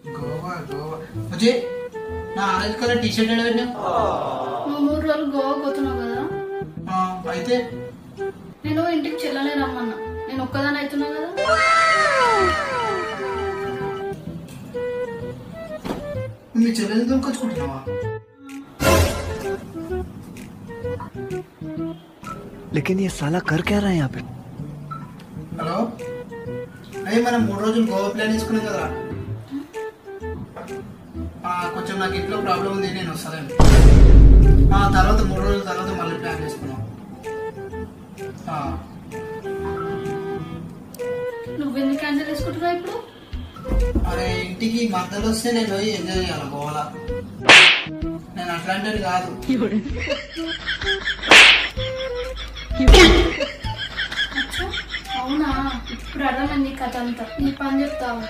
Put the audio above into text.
గోవా గోవా అజయ్ నా orange colour T shirt ఏడవన్నా నువ్వు 3 రోజులు గోవా పోతున్నావు కదా అయితే నేను ఇంటికి చెల్లనే రమ్మన్నా నేను ఒక్కదాని అవుతున్నా కదా మీ చెల్లెని దొరకొచ్చుకుంటున్నావా लेकिन ये साला कर क्या रहा है यहाँ पे హలో అయ్యి మనం 3 రోజులు గోవా ప్లాన్ వేసుకున్నాం కదా కొంచెం నాకు ఇంట్లో ప్రాబ్లం ఉంది నేను వస్తాను తర్వాత 3 రోజుల తర్వాత మళ్ళీ ప్లాన్ చేసుకున్నాం నువ్వెందుకు క్యాన్సిల్ చేసుకుంటున్నావు ఇప్పుడు అరే ఇంటికి మద్దలు వస్తే నేను పోయి ఎంజాయ్ చేయాలి గోవాలా నేను అట్లాంటిది కాదు అవునా ఇప్పుడు అర్థమైంది కథ అంతా నీ పని చెప్తావు